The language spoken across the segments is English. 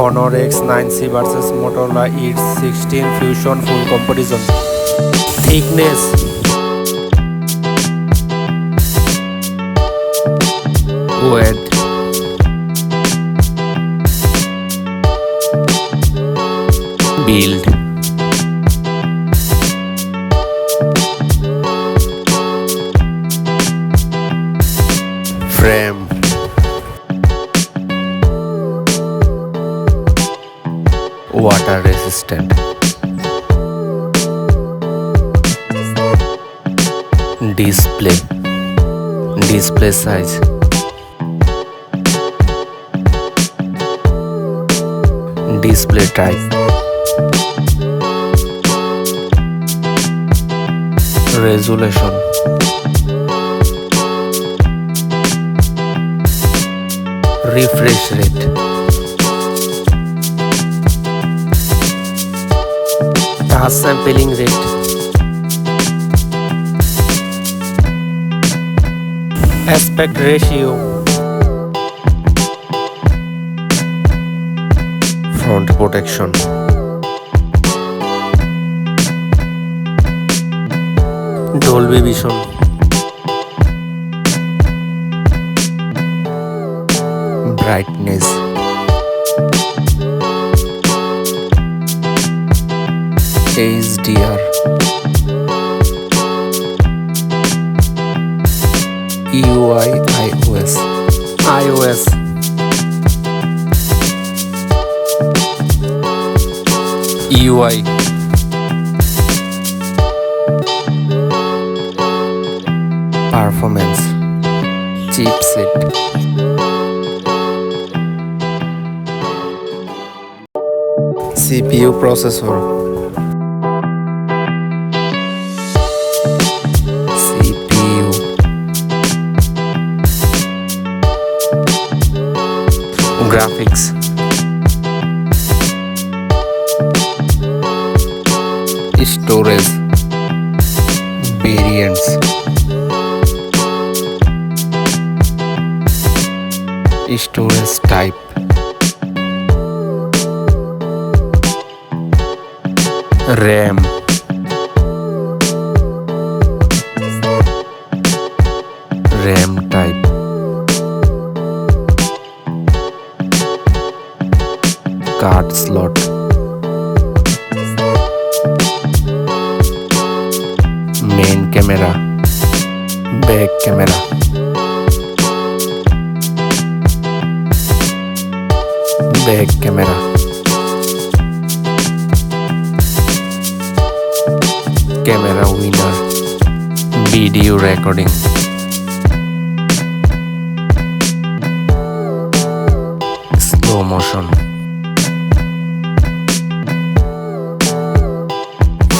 Honor X9 C vs Motorola its 16 Fusion full comparison. Thickness, weight, build, frame, water resistant, display size, display type, resolution, refresh rate, touch sampling rate, aspect ratio, front protection, Dolby Vision, brightness, HDR, UI, iOS, UI, performance, chipset, CPU processor, CPU, graphics, storage, variants, storage type, RAM, type, card slot, main camera, back camera, camera winner, video recording, slow motion,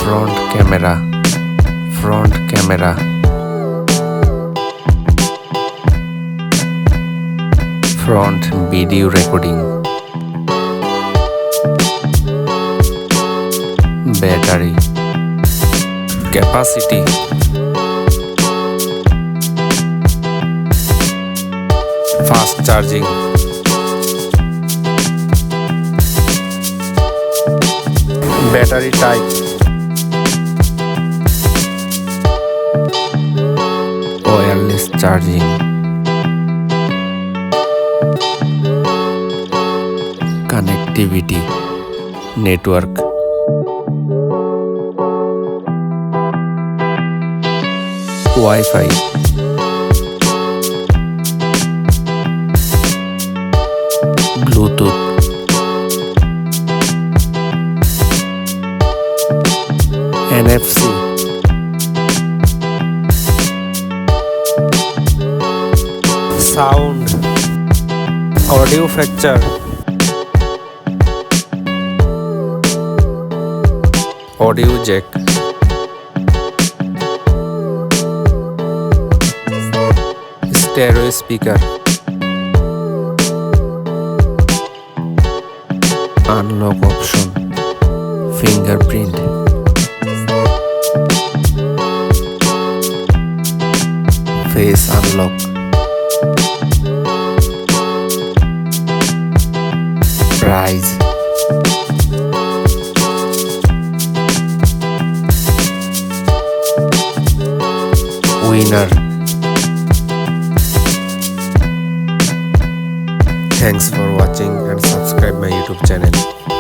front camera, front video recording, battery, capacity, fast charging, battery type, wireless charging, connectivity, network, Wi-Fi, Bluetooth, NFC, sound, audio factor, audio jack, stereo speaker, unlock option, fingerprint, face unlock, price. size. Winner. Thanks for watching and subscribe my YouTube channel.